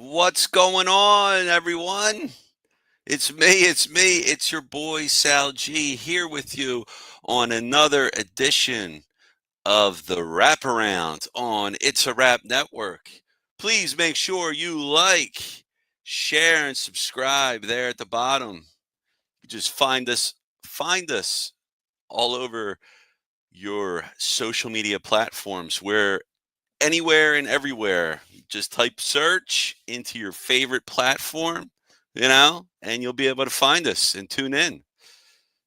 What's going on, everyone? It's your boy SalG here with you on another edition of the Wraparound on It's a Rap Network. Please make sure you like, share, and subscribe there at the bottom. You just find us all over your social media platforms. We're anywhere and everywhere. Just type search into your favorite platform, and you'll be able to find us and tune in.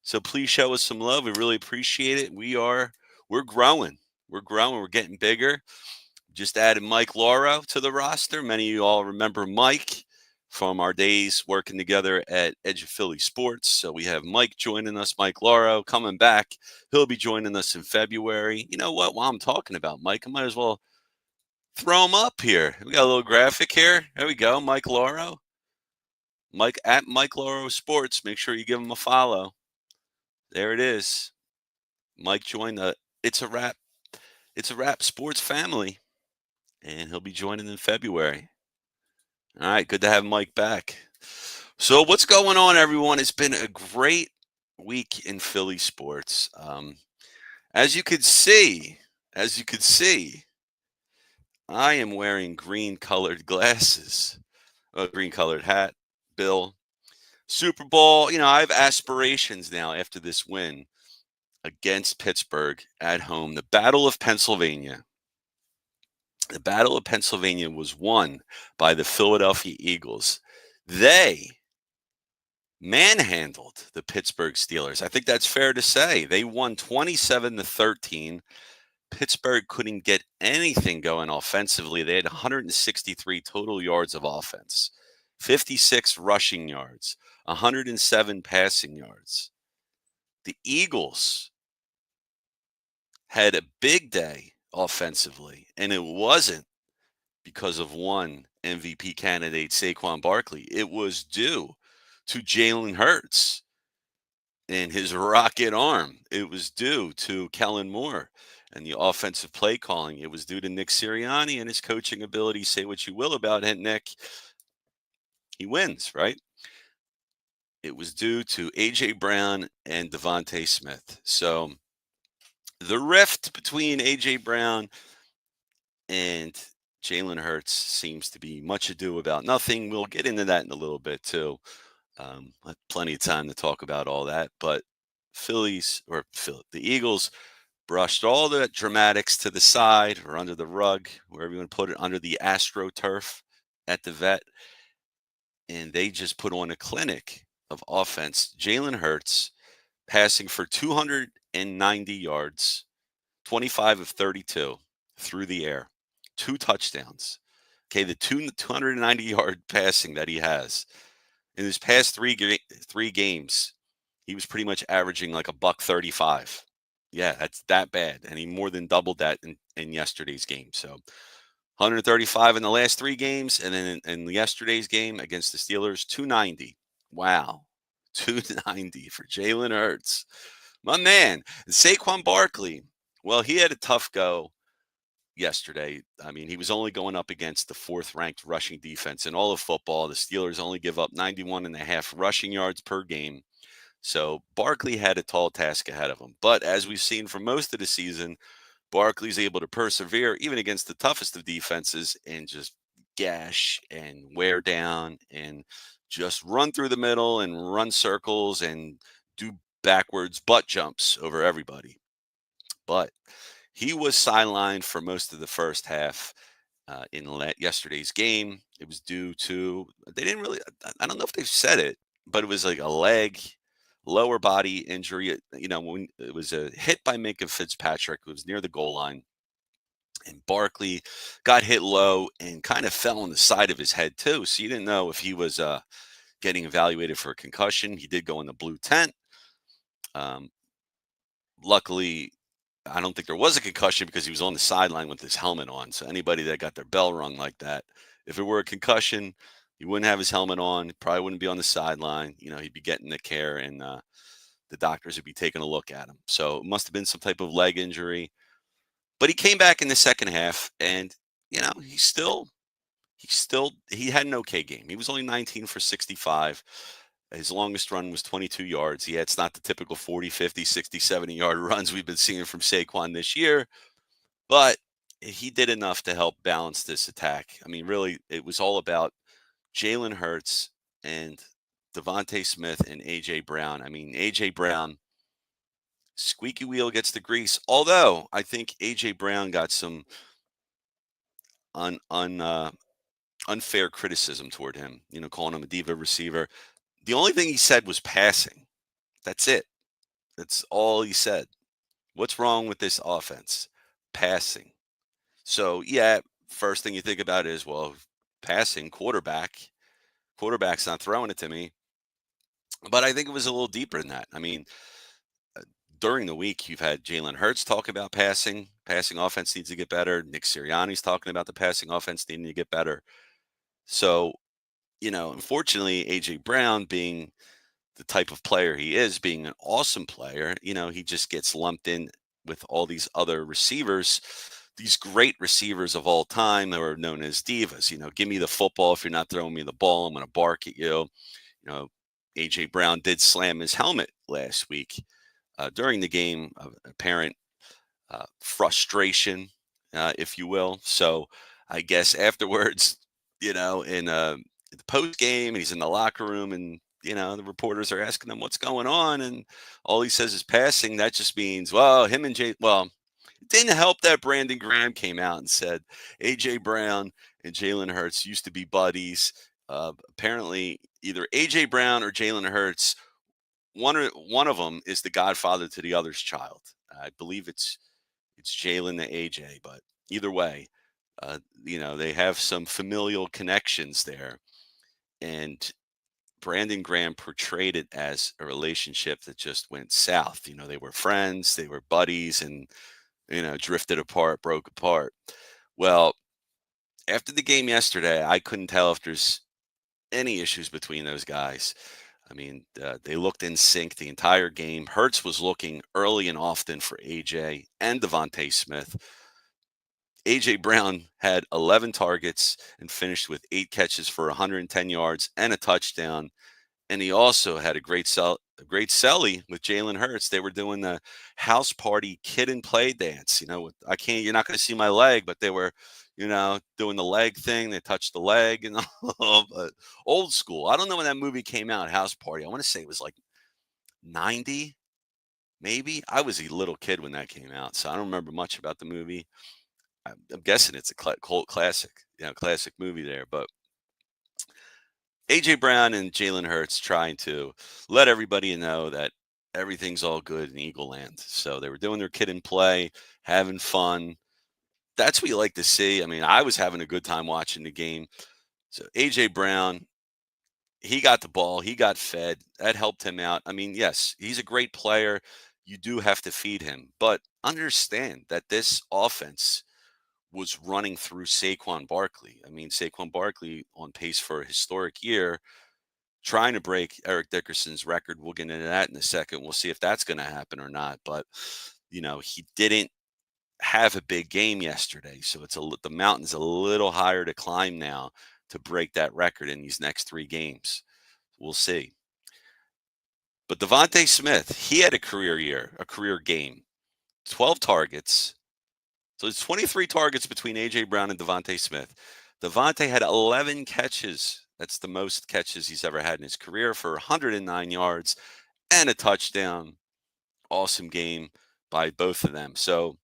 So please show us some love. We really appreciate it. We're growing. We're growing. We're getting bigger. Just added Mike Lauro to the roster. Many of you all remember Mike from our days working together at Edge of Philly Sports. So we have Mike joining us, Mike Lauro coming back. He'll be joining us in February. You know what? While I'm talking about Mike, I might as well throw him up here. We got a little graphic here. There we go. Mike Lauro. Mike at Mike Lauro Sports. Make sure you give him a follow. There it is. Mike joined the It's a Rap Sports family, and he'll be joining in February. All right, good to have Mike back. So what's going on, everyone? It's been a great week in Philly sports. As you could see, as you could see, I am wearing green colored glasses, a green colored hat, Bill. Super Bowl, I have aspirations now after this win against Pittsburgh at home. The Battle of Pennsylvania. The Battle of Pennsylvania was won by the Philadelphia Eagles. They manhandled the Pittsburgh Steelers. I think that's fair to say. They won 27-13. Pittsburgh couldn't get anything going offensively. They had 163 total yards of offense, 56 rushing yards, 107 passing yards. The Eagles had a big day offensively, and it wasn't because of one MVP candidate, Saquon Barkley. It was due to Jalen Hurts and his rocket arm. It was due to Kellen Moore and the offensive play calling. It was due to Nick Sirianni and his coaching ability. Say what you will about it, Nick. He wins, right? It was due to A.J. Brown and Devontae Smith. So the rift between A.J. Brown and Jalen Hurts seems to be much ado about nothing. We'll get into that in a little bit, too. Plenty of time to talk about all that. But the Eagles brushed all the dramatics to the side or under the rug, wherever you want to put it, under the AstroTurf at the vet. And they just put on a clinic of offense. Jalen Hurts passing for 290 yards, 25 of 32 through the air, 2 touchdowns. Okay, the 290-yard passing that he has. In his past three games, he was pretty much averaging like a $135. Yeah, that's that bad. And he more than doubled that in yesterday's game. So 135 in the last 3 games. And then in yesterday's game against the Steelers, 290. Wow. 290 for Jalen Hurts. My man, Saquon Barkley. Well, he had a tough go yesterday. I mean, he was only going up against the 4th-ranked rushing defense in all of football. The Steelers only give up 91.5 rushing yards per game. So Barkley had a tall task ahead of him. But as we've seen for most of the season, Barkley's able to persevere even against the toughest of defenses and just gash and wear down and just run through the middle and run circles and do backwards butt jumps over everybody. But he was sidelined for most of the first half in yesterday's game. It was due to, they didn't really, I don't know if they've said it, but it was like a leg, lower body injury. When it was a hit by Minka Fitzpatrick, it was near the goal line. And Barkley got hit low and kind of fell on the side of his head, too. So you didn't know if he was getting evaluated for a concussion. He did go in the blue tent. Luckily, I don't think there was a concussion because he was on the sideline with his helmet on. So anybody that got their bell rung like that, if it were a concussion, he wouldn't have his helmet on. He probably wouldn't be on the sideline. He'd be getting the care, and the doctors would be taking a look at him. So it must have been some type of leg injury. But he came back in the second half, and he he had an okay game. He was only 19 for 65. His longest run was 22 yards. Yeah, it's not the typical 40, 50, 60, 70-yard runs we've been seeing from Saquon this year, but he did enough to help balance this attack. I mean, really, it was all about Jalen Hurts and Devontae Smith and A.J. Brown. I mean, A.J. Brown, squeaky wheel gets the grease. Although I think A.J. Brown got some un, un, unfair criticism toward him, calling him a diva receiver. The only thing he said was passing. That's it. That's all he said. What's wrong with this offense? Passing. So, yeah, first thing you think about is, well, passing, quarterback. Quarterback's not throwing it to me. But I think it was a little deeper than that. I mean, during the week, you've had Jalen Hurts talk about passing. Passing offense needs to get better. Nick Sirianni's talking about the passing offense needing to get better. So, unfortunately, A.J. Brown being the type of player he is, being an awesome player, he just gets lumped in with all these other receivers, these great receivers of all time that are known as divas. Give me the football. If you're not throwing me the ball, I'm going to bark at you. A.J. Brown did slam his helmet last week during the game, of apparent frustration, if you will. So I guess afterwards, in the post game, and he's in the locker room, and the reporters are asking him what's going on, and all he says is passing. That just means, well, him and Jay. Well, it didn't help that Brandon Graham came out and said A.J. Brown and Jalen Hurts used to be buddies. Apparently, either A.J. Brown or Jalen Hurts, one of them is the godfather to the other's child. I believe it's Jalen to AJ, but either way, they have some familial connections there. And Brandon Graham portrayed it as a relationship that just went south. They were friends, they were buddies, and, drifted apart, broke apart. Well, after the game yesterday, I couldn't tell if there's any issues between those guys. I mean, they looked in sync the entire game. Hurts was looking early and often for AJ and Devontae Smith. AJ Brown had 11 targets and finished with 8 catches for 110 yards and a touchdown. And he also had a great celly with Jalen Hurts. They were doing the house party kid and play dance. You're not going to see my leg, but they were, doing the leg thing. They touched the leg and all, but old school. I don't know when that movie came out, House Party. I want to say it was like 90, maybe. I was a little kid when that came out, so I don't remember much about the movie. I'm guessing it's a cult classic, classic movie there. But AJ Brown and Jalen Hurts trying to let everybody know that everything's all good in Eagle Land. So they were doing their kid and play, having fun. That's what you like to see. I mean, I was having a good time watching the game. So AJ Brown, he got the ball, he got fed. That helped him out. I mean, yes, he's a great player. You do have to feed him, but understand that this offense was running through Saquon Barkley. I mean, Saquon Barkley on pace for a historic year, trying to break Eric Dickerson's record. We'll get into that in a second. We'll see if that's going to happen or not. But he didn't have a big game yesterday, so the mountain's a little higher to climb now to break that record in these next 3 games. We'll see. But Devontae Smith, he had a career game, 12 targets. So it's 23 targets between A.J. Brown and Devontae Smith. Devontae had 11 catches. That's the most catches he's ever had in his career for 109 yards and a touchdown. Awesome game by both of them. So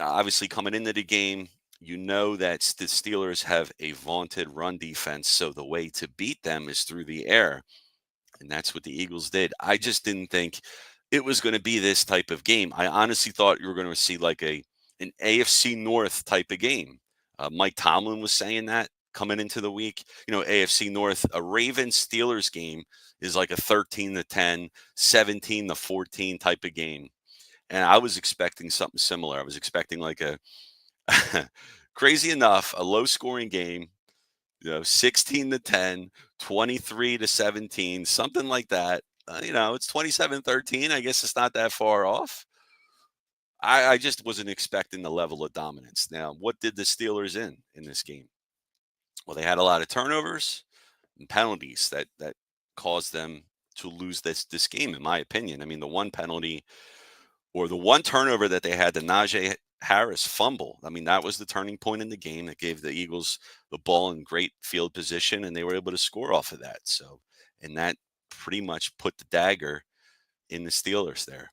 obviously coming into the game, you know that the Steelers have a vaunted run defense. So the way to beat them is through the air. And that's what the Eagles did. I just didn't think it was going to be this type of game. I honestly thought you were going to see like an AFC North type of game. Mike Tomlin was saying that coming into the week. AFC North, a Ravens Steelers game is like a 13-10, 17-14 type of game. And I was expecting something similar. I was expecting like a crazy enough, a low scoring game, 16-10, 23-17, something like that. It's 27-13. I guess it's not that far off. I just wasn't expecting the level of dominance. Now, what did the Steelers in this game? Well, they had a lot of turnovers and penalties that caused them to lose this game, in my opinion. I mean, the one penalty or the one turnover that they had, the Najee Harris fumble. I mean, that was the turning point in the game that gave the Eagles the ball in great field position, and they were able to score off of that. So, and that pretty much put the dagger in the Steelers there.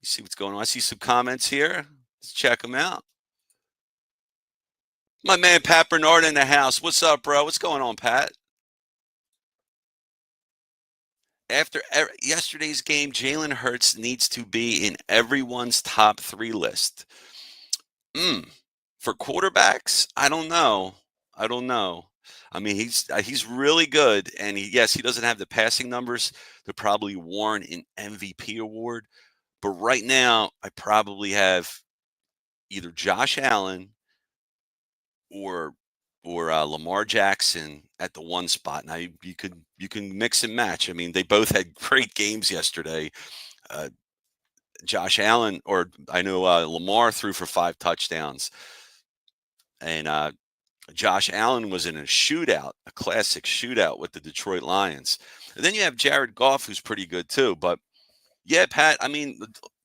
You see what's going on? I see some comments here. Let's check them out. My man Pat Bernard in the house. What's up, bro? What's going on, Pat? After yesterday's game, Jalen Hurts needs to be in everyone's top 3 list. Mm, for quarterbacks, I don't know. I don't know. I mean, he's really good, and yes, he doesn't have the passing numbers to probably warrant an MVP award. But right now, I probably have either Josh Allen or Lamar Jackson at the one spot. Now you can mix and match. I mean, they both had great games yesterday. Uh, Josh Allen, or I know Lamar threw for 5 touchdowns, and Josh Allen was in a shootout, a classic shootout with the Detroit Lions. And then you have Jared Goff, who's pretty good too. But yeah, Pat, I mean,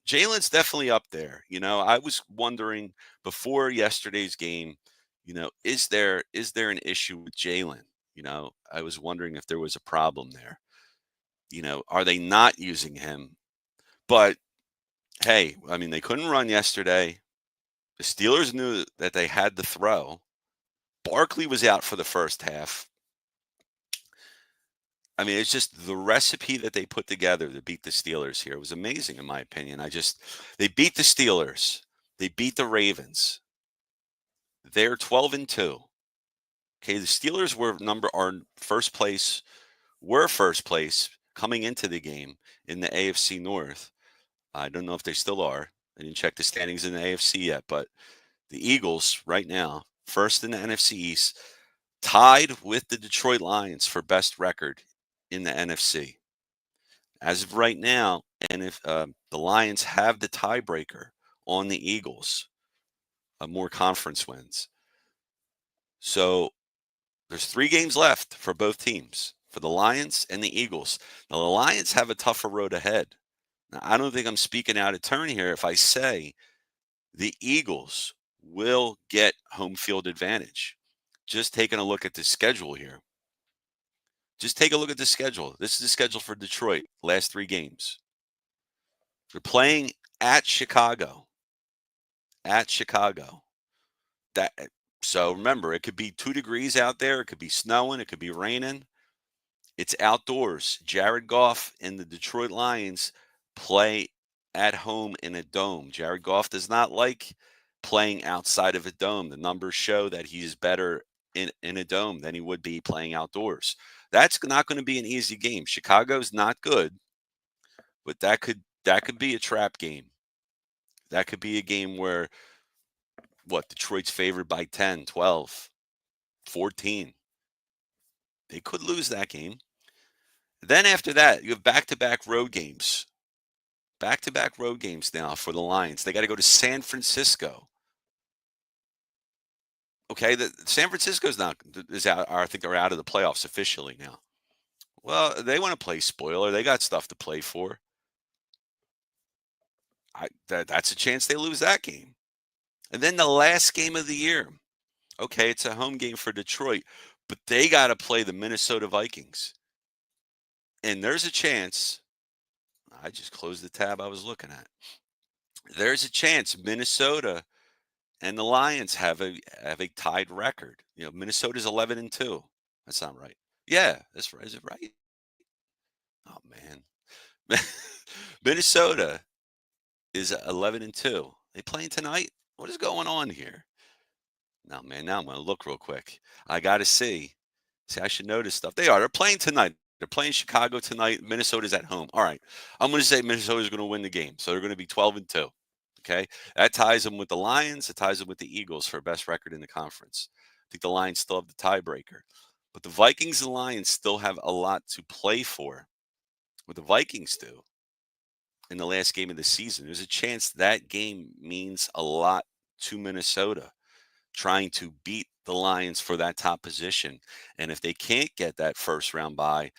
Jalen's definitely up there. I was wondering before yesterday's game, is there an issue with Jalen? I was wondering if there was a problem there. Are they not using him? But hey, I mean, they couldn't run yesterday. The Steelers knew that they had to throw. Barkley was out for the first half. I mean, it's just the recipe that they put together to beat the Steelers here was amazing, in my opinion. They beat the Steelers, they beat the Ravens. They're 12-2. Okay, the Steelers are first place coming into the game in the AFC North. I don't know if they still are. I didn't check the standings in the AFC yet, but the Eagles right now, first in the NFC East, tied with the Detroit Lions for best record in the NFC. As of right now, and if the Lions have the tiebreaker on the Eagles, more conference wins. So there's 3 games left for both teams, for the Lions and the Eagles. Now, the Lions have a tougher road ahead. Now, I don't think I'm speaking out of turn here if I say the Eagles will get home field advantage. Just taking a look at the schedule here. Just take a look at the schedule. This is the schedule for Detroit, last 3 games. They're playing at Chicago. At Chicago. That so remember, it could be 2 degrees out there, it could be snowing, it could be raining. It's outdoors. Jared Goff and the Detroit Lions play at home in a dome. Jared Goff does not like playing outside of a dome. The numbers show that he's better in a dome than he would be playing outdoors. That's not going to be an easy game. Chicago's not good, but that could be a trap game. That could be a game where Detroit's favored by 10, 12, 14. They could lose that game. Then after that, you have back-to-back road games. Back-to-back road games now for the Lions. They got to go to San Francisco. Okay, San Francisco's not is out. I think they're out of the playoffs officially now. Well, they want to play spoiler. They got stuff to play for. That's a chance they lose that game. And then the last game of the year. Okay, it's a home game for Detroit, but they got to play the Minnesota Vikings. And there's a chance. I just closed the tab I was looking at. There's a chance Minnesota and the Lions have a tied record. Minnesota's 11-2. That's not right. Yeah, that's right. Is it right? Oh man, Minnesota is 11-2. They playing tonight? What is going on here? No, man. Now I'm gonna look real quick. I gotta see. See, I should know this stuff. They are. They're playing tonight. They're playing Chicago tonight. Minnesota's at home. All right. I'm going to say Minnesota's going to win the game. So they're going to be 12-2. Okay. That ties them with the Lions. It ties them with the Eagles for best record in the conference. I think the Lions still have the tiebreaker. But the Vikings and Lions still have a lot to play for. What the Vikings do in the last game of the season, there's a chance that game means a lot to Minnesota. trying to beat the Lions for that top position. And if they can't get that first round bye,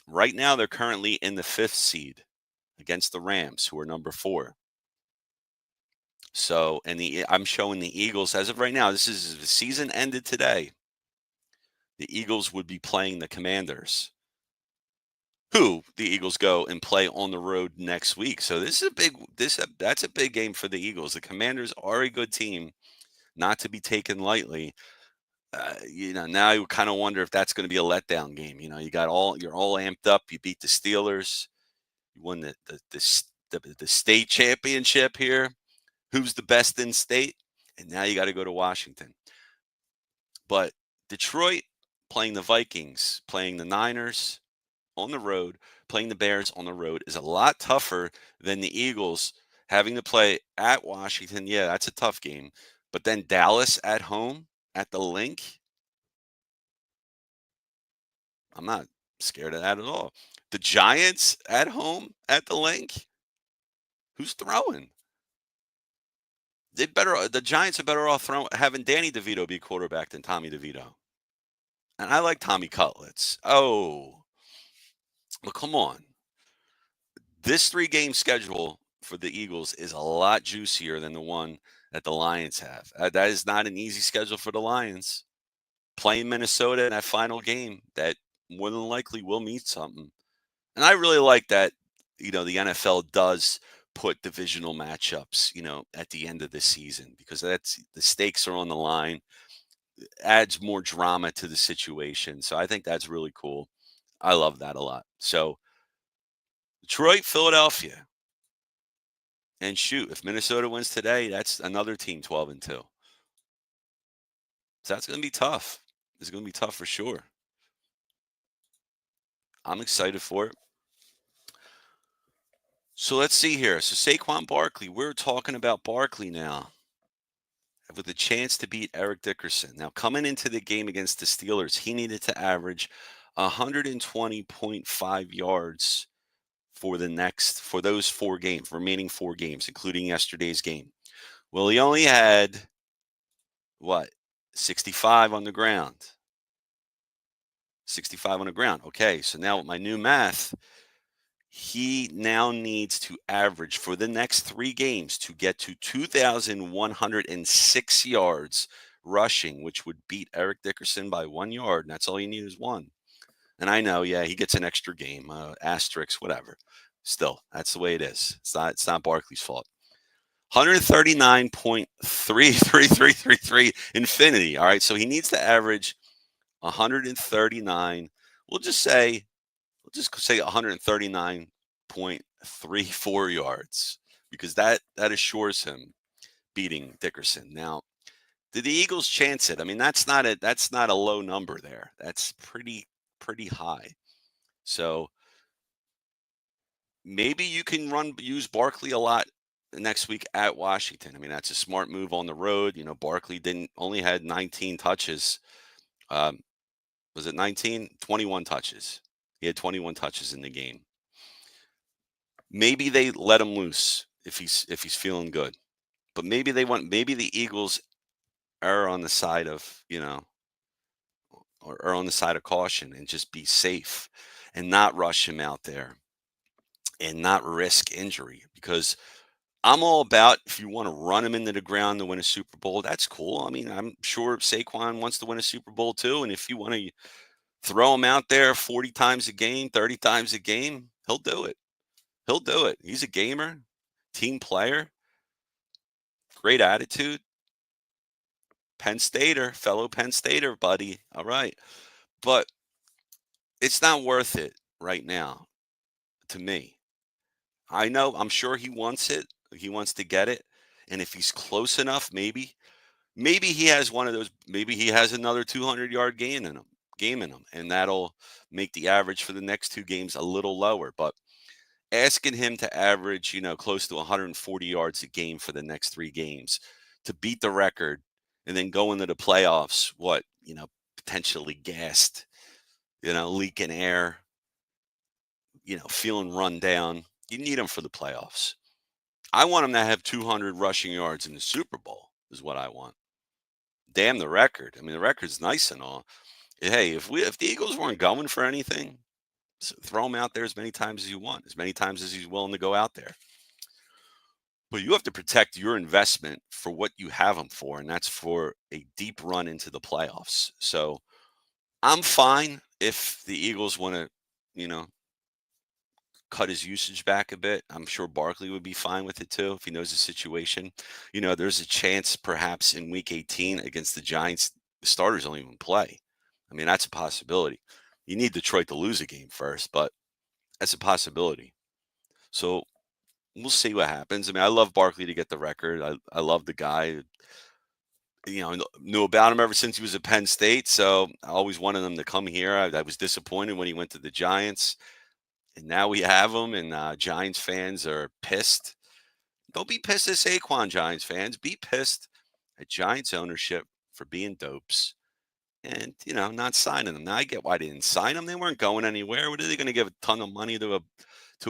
right now they're currently in the fifth seed against the Rams, who are number 4. So, and I'm showing the Eagles as of right now. This is the season ended today. The Eagles would be playing the Commanders, who the Eagles go and play on the road next week. So this is a big that's a big game for the Eagles. The Commanders are a good team, not to be taken lightly. Now you kind of wonder if that's going to be a letdown game. You're all amped up. You beat the Steelers. You won the state championship here. Who's the best in state? And now you got to go to Washington. But Detroit playing the Vikings, playing the Niners on the road, playing the Bears on the road is a lot tougher than the Eagles having to play at Washington. Yeah, that's a tough game. But then Dallas at home at the Link, I'm not scared of that at all. The Giants at home at the Link, who's throwing? The Giants are better off having Danny DeVito be quarterback than Tommy DeVito. And I like Tommy Cutlets. Oh, well, come on. This 3-game schedule for the Eagles is a lot juicier than the one that the Lions have. That is not an easy schedule for the Lions. Playing Minnesota in that final game, that more than likely will mean something. And I really like that, the NFL does put divisional matchups, at the end of the season, because that's the stakes are on the line, adds more drama to the situation. So I think that's really cool. I love that a lot. So Detroit, Philadelphia. And shoot, if Minnesota wins today, that's another team 12-2. So that's going to be tough. It's going to be tough for sure. I'm excited for it. So let's see here. So Saquon Barkley, we're talking about Barkley now with a chance to beat Eric Dickerson. Now, coming into the game against the Steelers, he needed to average 120.5 yards for those 4 games, remaining 4 games, including yesterday's game. Well, he only had what? 65 on the ground. 65 on the ground. Okay, so now with my new math, he now needs to average for the next 3 games to get to 2,106 yards rushing, which would beat Eric Dickerson by 1 yard. And that's all you need is 1. And I know, yeah, he gets an extra game, asterisk, whatever. Still, that's the way it is. It's not Barkley's fault. 139.33333 infinity. All right, so he needs to average 139. We'll just say 139.34 yards, because that assures him beating Dickerson. Now, did the Eagles chance it? I mean, that's not a low number there. That's pretty high. So maybe you can use Barkley a lot next week at Washington. I mean, that's a smart move on the road. Barkley only had 19 touches. Was it 19? 21 touches. He had 21 touches in the game. Maybe they let him loose if he's feeling good. But maybe the Eagles are on the side of, or on the side of caution and just be safe and not rush him out there and not risk injury, because I'm all about, if you want to run him into the ground to win a Super Bowl, that's cool. I mean, I'm sure Saquon wants to win a Super Bowl too. And if you want to throw him out there 40 times a game, 30 times a game, he'll do it. He'll do it. He's a gamer, team player, great attitude. Fellow Penn Stater, buddy. All right. But it's not worth it right now to me. I'm sure he wants it. He wants to get it. And if he's close enough, maybe he has one of those, maybe he has another 200-yard game in him, and that'll make the average for the next 2 games a little lower. But asking him to average, close to 140 yards a game for the next 3 games to beat the record and then go into the playoffs, potentially gassed, leaking air, feeling run down. You need him for the playoffs. I want him to have 200 rushing yards in the Super Bowl is what I want. Damn the record. I mean, the record's nice and all. Hey, if the Eagles weren't going for anything, throw him out there as many times as you want, as many times as he's willing to go out there. But you have to protect your investment for what you have him for, and that's for a deep run into the playoffs. So I'm fine if the Eagles want to, you know, cut his usage back a bit. I'm sure Barkley would be fine with it too if he knows the situation. There's a chance perhaps in week 18 against the Giants, the starters don't even play. I mean, that's a possibility. You need Detroit to lose a game first, but that's a possibility. So we'll see what happens. I mean, I love Barkley to get the record. I love the guy. Knew about him ever since he was at Penn State. So I always wanted him to come here. I was disappointed when he went to the Giants. And now we have him, and Giants fans are pissed. Don't be pissed at Saquon, Giants fans. Be pissed at Giants ownership for being dopes and, not signing them. Now, I get why they didn't sign them. They weren't going anywhere. What are they going to give a ton of money to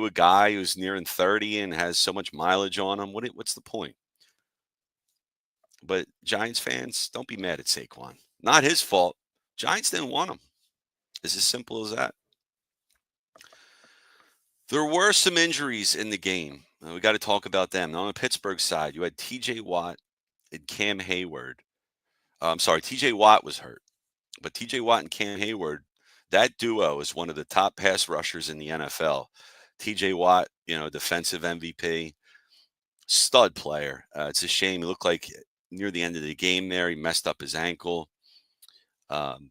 a guy who's nearing 30 and has so much mileage on him? What's the point? But Giants fans, don't be mad at Saquon. Not his fault. Giants didn't want him. It's as simple as that. There were some injuries in the game. We got to talk about them. Now, on the Pittsburgh side, you had TJ Watt and Cam Hayward. I'm sorry, TJ Watt was hurt, but TJ Watt and Cam Hayward, that duo is one of the top pass rushers in the NFL. TJ Watt, defensive MVP, stud player. It's a shame. He looked like near the end of the game there, he messed up his ankle. Um,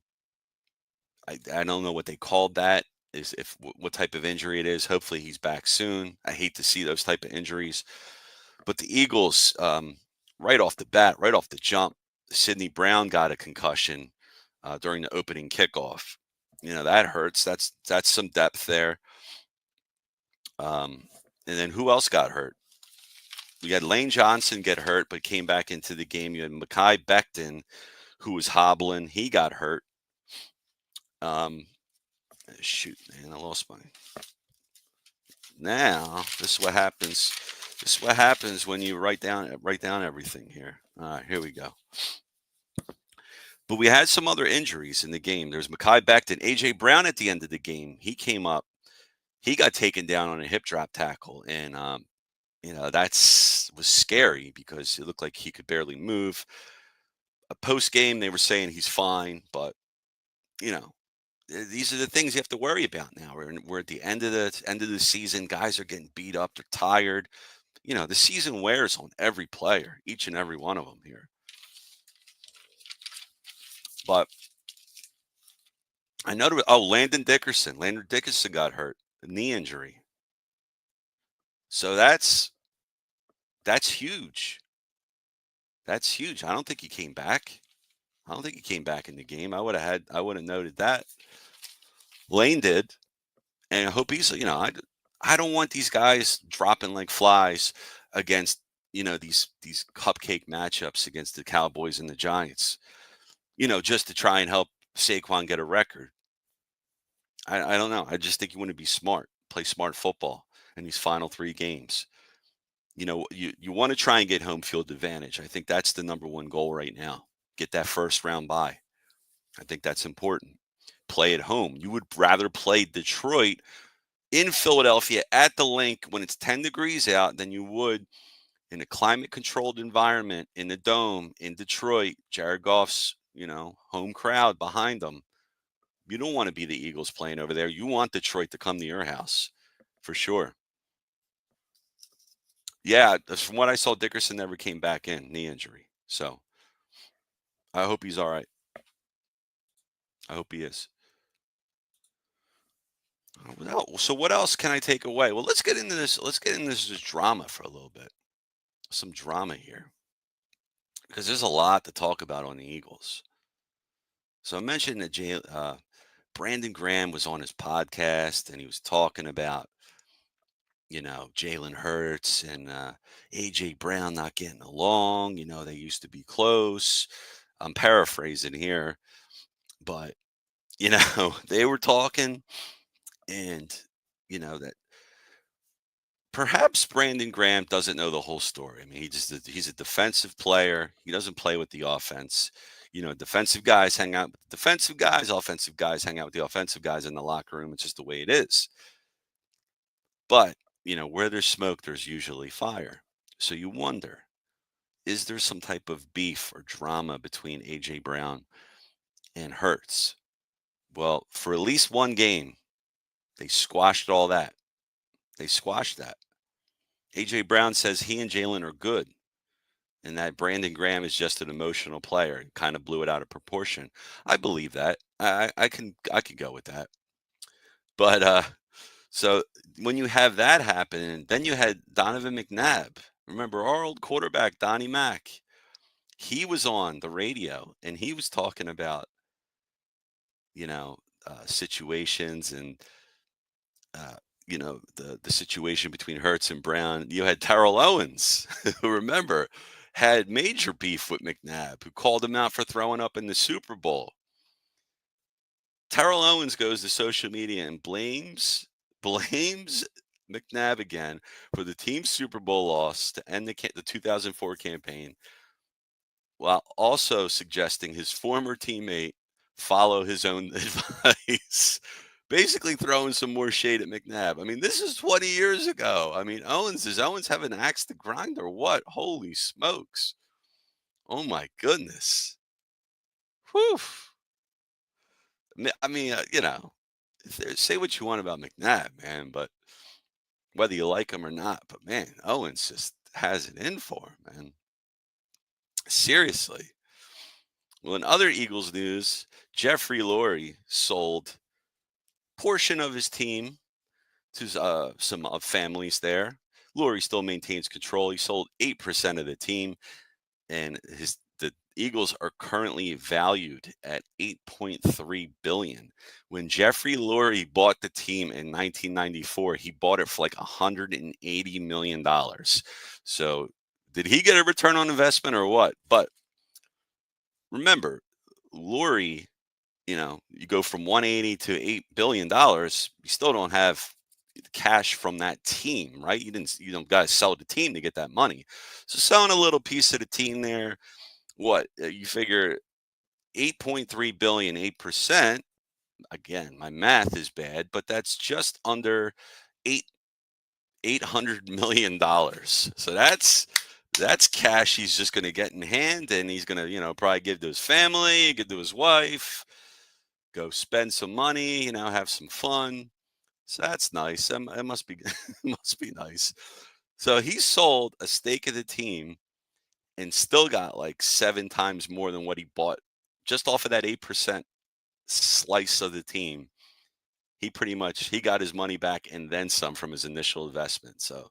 I don't know what they called that. Is if what type of injury it is. Hopefully he's back soon. I hate to see those type of injuries. But the Eagles, right off the bat, right off the jump, Sidney Brown got a concussion during the opening kickoff. That hurts. That's some depth there. And then who else got hurt? We had Lane Johnson get hurt, but came back into the game. You had Mekhi Becton, who was hobbling. He got hurt. Shoot, man, I lost my. Now, this is what happens. This is what happens when you write down everything here. All right, here we go. But we had some other injuries in the game. There's Mekhi Becton, AJ Brown at the end of the game. He came up. He got taken down on a hip drop tackle, and was scary because it looked like he could barely move. Post game, they were saying he's fine, but these are the things you have to worry about now. We're at the end of the season. Guys are getting beat up. They're tired. The season wears on every player, each and every one of them here. But I know Landon Dickerson. Landon Dickerson got hurt, a knee injury. So that's huge. That's huge. I don't think he came back. I don't think he came back in the game. I would have noted that. Lane did. And I hope he's, I don't want these guys dropping like flies against, these cupcake matchups against the Cowboys and the Giants, just to try and help Saquon get a record. I don't know. I just think you want to be smart, play smart football in these final 3 games. You want to try and get home field advantage. I think that's the number one goal right now. Get that first round bye. I think that's important. Play at home. You would rather play Detroit in Philadelphia at the Link when it's 10 degrees out than you would in a climate-controlled environment in the Dome in Detroit. Jared Goff's, home crowd behind them. You don't want to be the Eagles playing over there. You want Detroit to come to your house, for sure. Yeah, from what I saw, Dickerson never came back in, knee injury. So I hope he's all right. I hope he is. So what else can I take away? Well, let's get into this. Let's get into this drama for a little bit. Some drama here, because there's a lot to talk about on the Eagles. So I mentioned that Brandon Graham was on his podcast and he was talking about, Jalen Hurts and AJ Brown not getting along. They used to be close. I'm paraphrasing here, but they were talking, and that Perhaps Brandon Graham doesn't know the whole story. I mean, he's a defensive player. He doesn't play with the offense. Defensive guys hang out with the defensive guys, offensive guys hang out with the offensive guys in the locker room. It's just the way it is. But, where there's smoke, there's usually fire. So you wonder, is there some type of beef or drama between AJ Brown and Hurts? Well, for at least one game, they squashed all that. They squashed that. AJ Brown says he and Jalen are good and that Brandon Graham is just an emotional player and kind of blew it out of proportion. I believe that. I can go with that. But so when you have that happen, then you had Donovan McNabb. Remember our old quarterback Donnie Mack? He was on the radio and he was talking about situations and uh, the situation between Hertz and Brown. You had Terrell Owens, who remember had major beef with McNabb, who called him out for throwing up in the Super Bowl. Terrell Owens goes to social media and blames McNabb again for the team's Super Bowl loss to end the 2004 campaign, while also suggesting his former teammate follow his own advice. Basically throwing some more shade at McNabb. I mean, this is 20 years ago. I mean, does Owens have an axe to grind or what? Holy smokes. Oh my goodness. Whew. I mean, say what you want about McNabb, man, but whether you like him or not, but man, Owens just has it in for him, man. Seriously. Well, in other Eagles news, Jeffrey Lurie sold portion of his team to some families there. Lurie still maintains control. He sold 8% of the team, and the Eagles are currently valued at 8.3 billion. When Jeffrey Lurie bought the team in 1994, he bought it for like 180 million dollars. So, did he get a return on investment or what? But remember, Lurie, you go from 180 to $8 billion, you still don't have cash from that team, right? You don't got to sell the team to get that money. So selling a little piece of the team there, what you figure 8.3 billion, 8%. Again, my math is bad, but that's just under eight $800 million. So that's cash he's just going to get in hand, and he's going to probably give to his family, give to his wife, go spend some money, have some fun. So that's nice. It must be it must be nice. So he sold a stake of the team and still got like 7 times more than what he bought just off of that 8% slice of the team. He got his money back and then some from his initial investment. So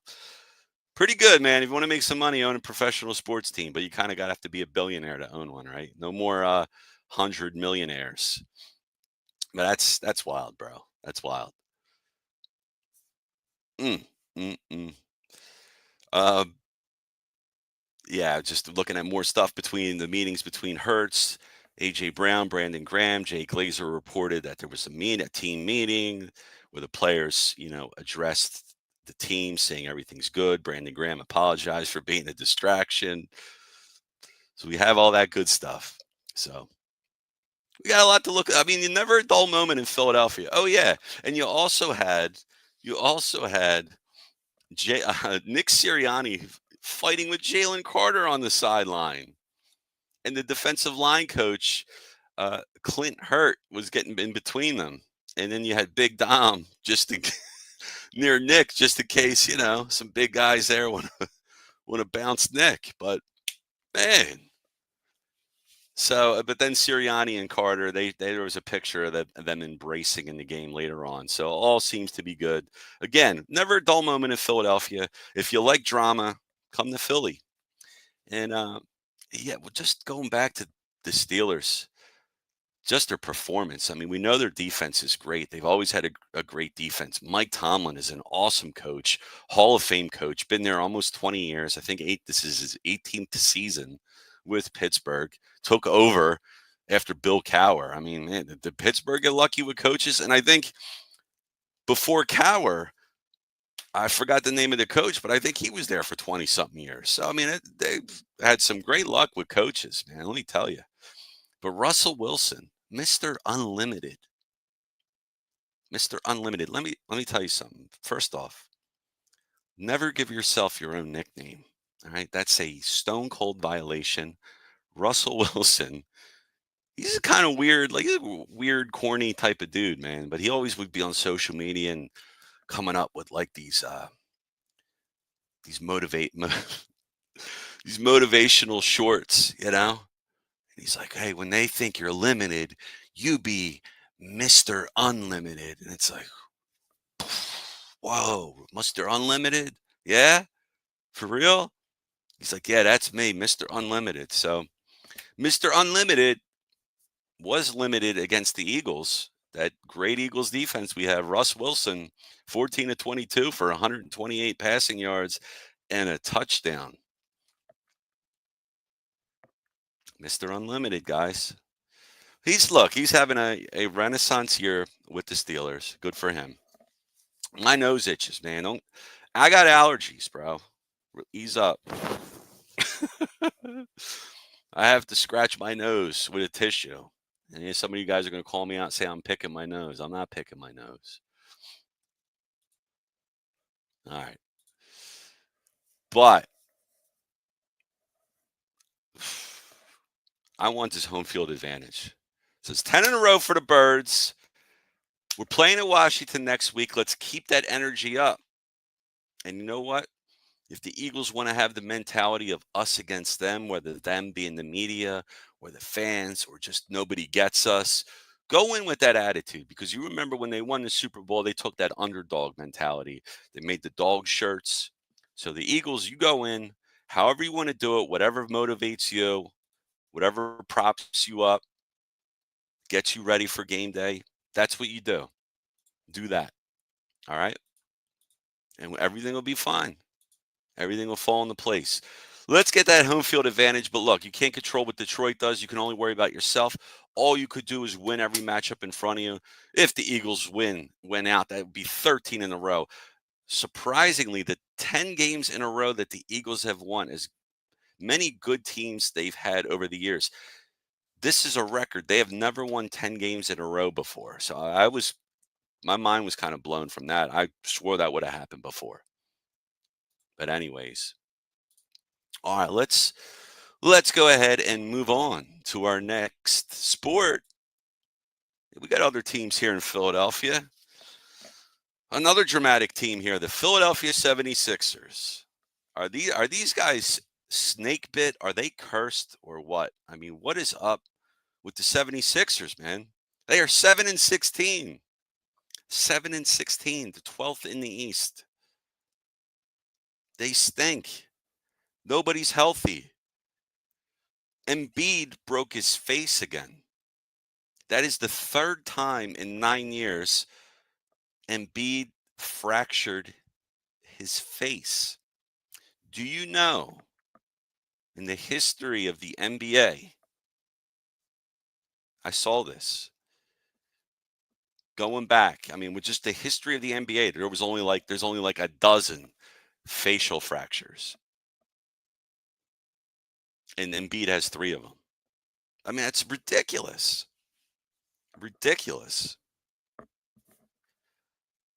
pretty good, man. If you want to make some money, own a professional sports team, but you kind of got to have to be a billionaire to own one, right? No more 100 millionaires. But that's wild, bro. That's wild. Mm, mm, mm. Uh, yeah, just looking at more stuff between the meetings between Hertz, AJ Brown, Brandon Graham, Jay Glazer reported that there was a team meeting where the players, addressed the team saying everything's good. Brandon Graham apologized for being a distraction. So we have all that good stuff. So we got a lot to look at. I mean, you never a dull moment in Philadelphia. Oh yeah, and you also had Nick Sirianni fighting with Jalen Carter on the sideline, and the defensive line coach Clint Hurt was getting in between them, and then you had Big Dom near Nick, just in case some big guys there want to bounce Nick. But man, but then Sirianni and Carter, there was a picture of them embracing in the game later on. So all seems to be good. Again, never a dull moment in Philadelphia. If you like drama, come to Philly. And yeah, well, just going back to the Steelers, just their performance. I mean, we know their defense is great. They've always had a great defense. Mike Tomlin is an awesome coach, Hall of Fame coach, been there almost 20 years. I think this is his 18th season with Pittsburgh. Took over after Bill Cowher. I mean, man, did Pittsburgh get lucky with coaches? And I think before Cowher, I forgot the name of the coach, but I think he was there for 20 something years. So, I mean, they've had some great luck with coaches, man. Let me tell you. But Russell Wilson, Mr. Unlimited, Mr. Unlimited. Let me tell you something. First off, never give yourself your own nickname. All right. That's a stone cold violation. Russell Wilson, he's a kind of weird, like he's a weird, corny type of dude, man. But he always would be on social media and coming up with like these these motivational shorts, you know? And he's like, "Hey, when they think you're limited, you be Mr. Unlimited." And it's like, whoa, Mr. Unlimited? Yeah? For real? He's like, "Yeah, that's me, Mr. Unlimited." So Mr. Unlimited was limited against the Eagles. That great Eagles defense we have. Russ Wilson, 14 to 22 for 128 passing yards and a touchdown. Mr. Unlimited, guys. He's having a renaissance year with the Steelers. Good for him. My nose itches, man. Don't I got allergies, bro. Ease up. I have to scratch my nose with a tissue. And yeah, some of you guys are going to call me out and say I'm picking my nose. I'm not picking my nose. All right. But I want this home field advantage. So it's 10 in a row for the Birds. We're playing at Washington next week. Let's keep that energy up. And you know what? If the Eagles want to have the mentality of us against them, whether them being the media or the fans or just nobody gets us, go in with that attitude because you remember when they won the Super Bowl, they took that underdog mentality. They made the dog shirts. So the Eagles, you go in, however you want to do it, whatever motivates you, whatever props you up, gets you ready for game day. That's what you do. Do that. All right. And everything will be fine. Everything will fall into place. Let's get that home field advantage. But look, you can't control what Detroit does. You can only worry about yourself. All you could do is win every matchup in front of you. If the Eagles win out, that would be 13 in a row. Surprisingly, the 10 games in a row that the Eagles have won, as many good teams they've had over the years, this is a record. They have never won 10 games in a row before. So my mind was kind of blown from that. I swore that would have happened before. But anyways, all right, let's go ahead and move on to our next sport. We got other teams here in Philadelphia. Another dramatic team here, the Philadelphia 76ers. Are these guys snake bit? Are they cursed or what? I mean, what is up with the 76ers, man? They are 7-16. 7-16, the 12th in the East. They stink. Nobody's healthy. Embiid broke his face again. That is the third time in 9 years Embiid fractured his face. Do you know, in the history of the NBA, I saw this going back. I mean, with just the history of the NBA, there's only like a dozen facial fractures, and Embiid has three of them. I mean, that's ridiculous. Ridiculous.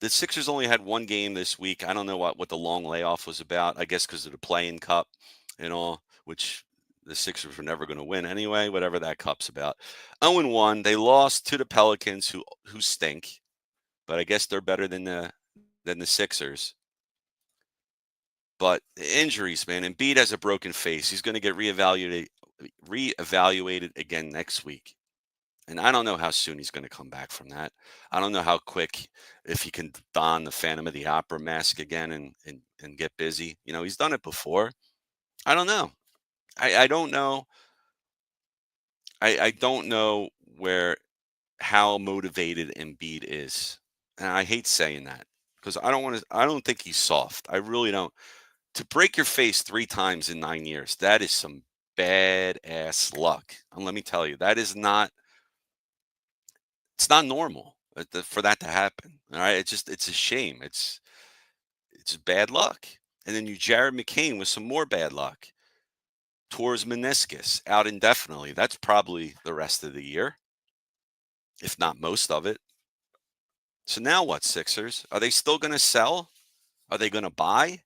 The Sixers only had one game this week. I don't know what the long layoff was about. I guess because of the playing cup and all, which the Sixers were never going to win anyway, whatever that cup's about. 0-1. They lost to the Pelicans who stink, but I guess they're better than the Sixers. But the injuries, man, Embiid has a broken face. He's going to get reevaluated again next week. And I don't know how soon he's going to come back from that. I don't know how quick, if he can don the Phantom of the Opera mask again and get busy. You know, he's done it before. I don't know. I don't know. I don't know how motivated Embiid is. And I hate saying that because I don't think he's soft. I really don't. To break your face 3 times in 9 years, that is some bad ass luck. And let me tell you, it's not normal for that to happen. All right. It's a shame. It's bad luck. And then you Jared McCain with some more bad luck. Tore his meniscus out indefinitely. That's probably the rest of the year, if not most of it. So now what, Sixers? Are they still going to sell? Are they going to buy?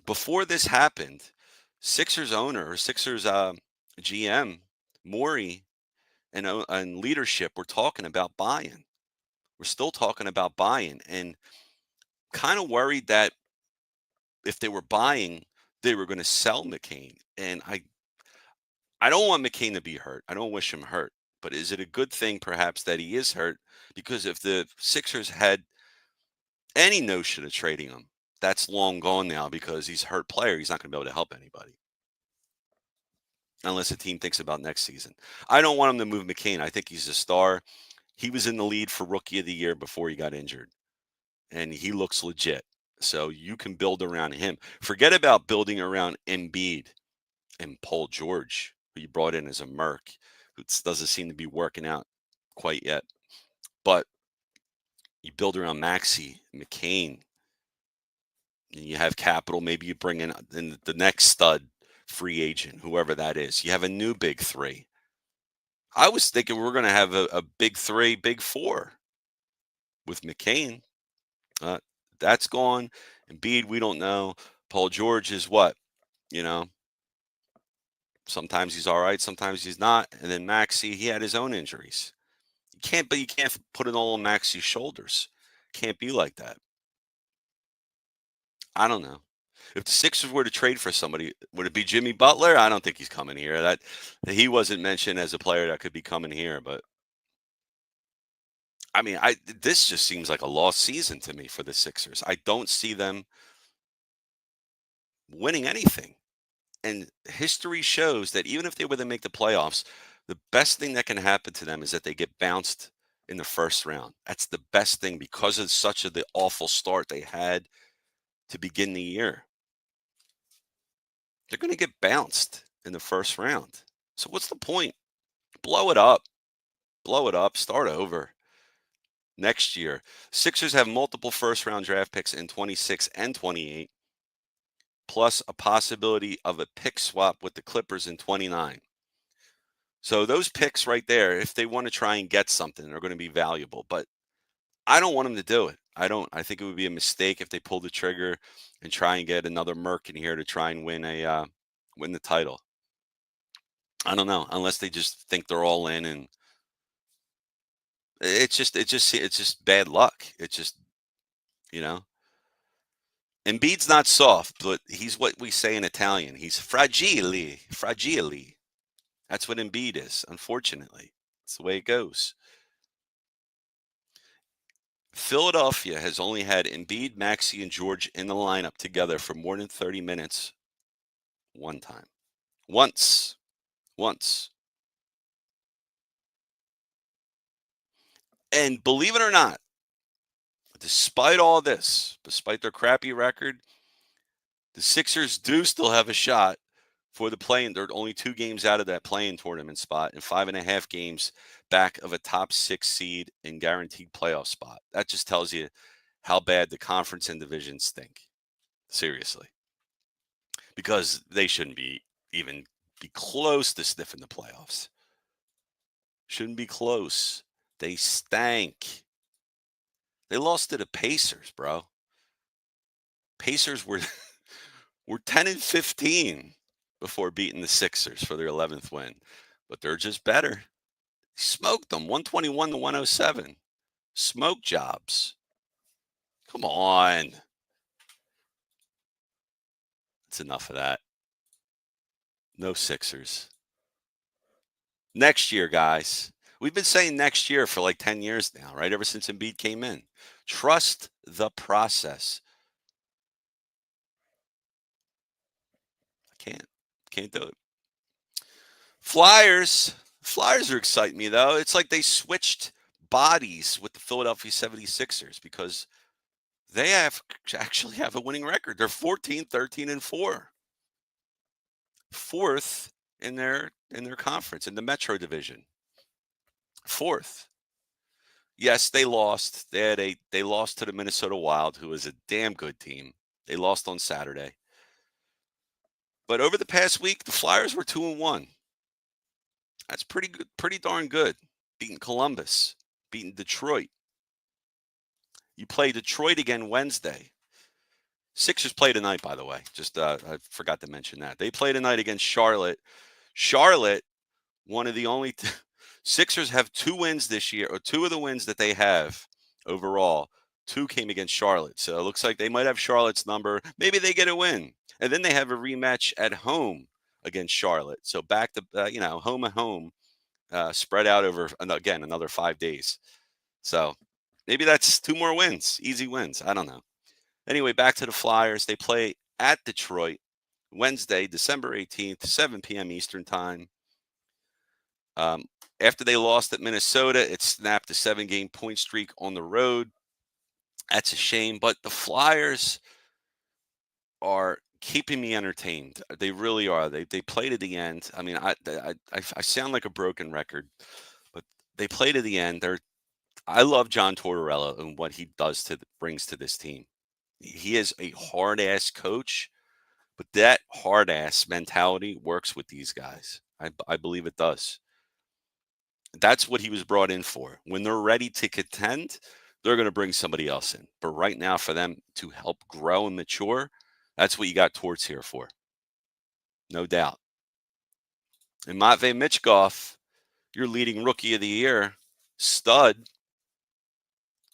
Before this happened, Sixers owner, or Sixers GM, Morey, and leadership were talking about buying. We're still talking about buying, and kind of worried that if they were buying, they were going to sell McCain. And I don't want McCain to be hurt. I don't wish him hurt. But is it a good thing, perhaps, that he is hurt? Because if the Sixers had any notion of trading him, that's long gone now because he's a hurt player. He's not going to be able to help anybody unless a team thinks about next season. I don't want him to move McCain. I think he's a star. He was in the lead for Rookie of the Year before he got injured, and he looks legit. So you can build around him. Forget about building around Embiid and Paul George, who you brought in as a merc, who doesn't seem to be working out quite yet. But you build around Maxey, McCain, and you have capital. Maybe you bring in the next stud free agent, whoever that is. You have a new big three. I was thinking we're going to have a big three, big four with McCain. That's gone. Embiid, we don't know. Paul George is what? You know, sometimes he's all right, sometimes he's not. And then Maxey, he had his own injuries. You can't put it all on Maxey's shoulders. Can't be like that. I don't know. If the Sixers were to trade for somebody, would it be Jimmy Butler? I don't think he's coming here. That he wasn't mentioned as a player that could be coming here, but I mean, this just seems like a lost season to me for the Sixers. I don't see them winning anything. And history shows that even if they were to make the playoffs, the best thing that can happen to them is that they get bounced in the first round. That's the best thing because of the awful start they had to begin the year. They're going to get bounced in the first round. So what's the point? Blow it up. Blow it up. Start over. Next year, Sixers have multiple first round draft picks in 26 and 28, plus a possibility of a pick swap with the Clippers in 29. So those picks right there, if they want to try and get something, are going to be valuable. But I don't want them to do it. I don't. I think it would be a mistake if they pull the trigger and try and get another Merc in here to try and win the title. I don't know, unless they just think they're all in, and it's just bad luck. It's just, you know. Embiid's not soft, but he's what we say in Italian. He's fragile. That's what Embiid is, unfortunately. It's the way it goes. Philadelphia has only had Embiid, Maxey, and George in the lineup together for more than 30 minutes one time. Once. And believe it or not, despite all this, despite their crappy record, the Sixers do still have a shot for the play-in. They're only 2 games out of that play-in tournament spot and 5.5 games back of a top 6 seed and guaranteed playoff spot. That just tells you how bad the conference and divisions stink. Seriously. Because they shouldn't even be close to sniffing the playoffs. Shouldn't be close. They stank. They lost to the Pacers, bro. Pacers were 10-15 before beating the Sixers for their 11th win. But they're just better. Smoked them 121-107. Smoke jobs. Come on. It's enough of that. No Sixers. Next year, guys. We've been saying next year for like 10 years now, right? Ever since Embiid came in. Trust the process. I can't do it. Flyers are exciting me, though. It's like they switched bodies with the Philadelphia 76ers because they actually have a winning record. They're 14, 13, and 4. Fourth in their conference, in the Metro Division. Fourth. Yes, they lost. They lost to the Minnesota Wild, who is a damn good team. They lost on Saturday. But over the past week, the Flyers were 2-1. That's pretty good, pretty darn good. Beating Columbus, beating Detroit. You play Detroit again Wednesday. Sixers play tonight, by the way. Just I forgot to mention that. They play tonight against Charlotte. Charlotte, one of the only Sixers have 2 wins this year, or two of the wins that they have overall. Two came against Charlotte. So it looks like they might have Charlotte's number. Maybe they get a win. And then they have a rematch at home against Charlotte. So back to, home and home, spread out over, again, another 5 days. So maybe that's two more wins, easy wins. I don't know. Anyway, back to the Flyers. They play at Detroit Wednesday, December 18th, 7 p.m. Eastern Time. After they lost at Minnesota, it snapped a 7-game point streak on the road. That's a shame, but the Flyers are keeping me entertained. They really are. They play to the end. I mean, I sound like a broken record, but they play to the end. I love John Tortorella and what he brings to this team. He is a hard ass coach, but that hard ass mentality works with these guys. I believe it does. That's what he was brought in for. When they're ready to contend, they're going to bring somebody else in. But right now, for them to help grow and mature, that's what you got Torts here for. No doubt. And Matvei Michkov, your leading rookie of the year, stud,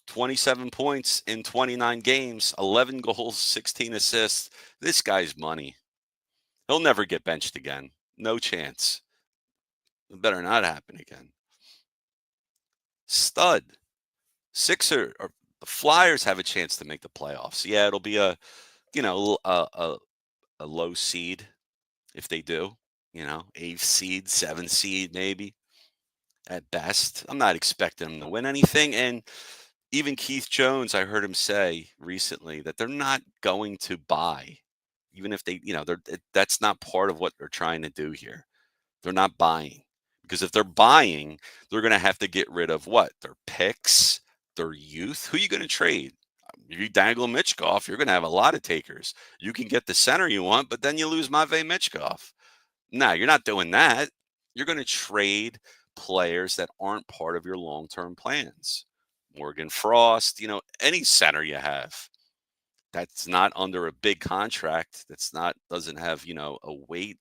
27 points in 29 games, 11 goals, 16 assists. This guy's money. He'll never get benched again. No chance. It better not happen again. Stud. The Flyers have a chance to make the playoffs. Yeah, it'll be a low seed if they do. 8th seed, 7th seed, maybe at best. I'm not expecting them to win anything. And even Keith Jones, I heard him say recently that they're not going to buy, even if that's not part of what they're trying to do here. They're not buying, because if they're buying, they're going to have to get rid of what? Their picks, their youth. Who are you going to trade? If you dangle Michkov, you're going to have a lot of takers. You can get the center you want, but then you lose Matvei Michkov. No, you're not doing that. You're going to trade players that aren't part of your long-term plans. Morgan Frost, any center you have that's not under a big contract, doesn't have, a weight,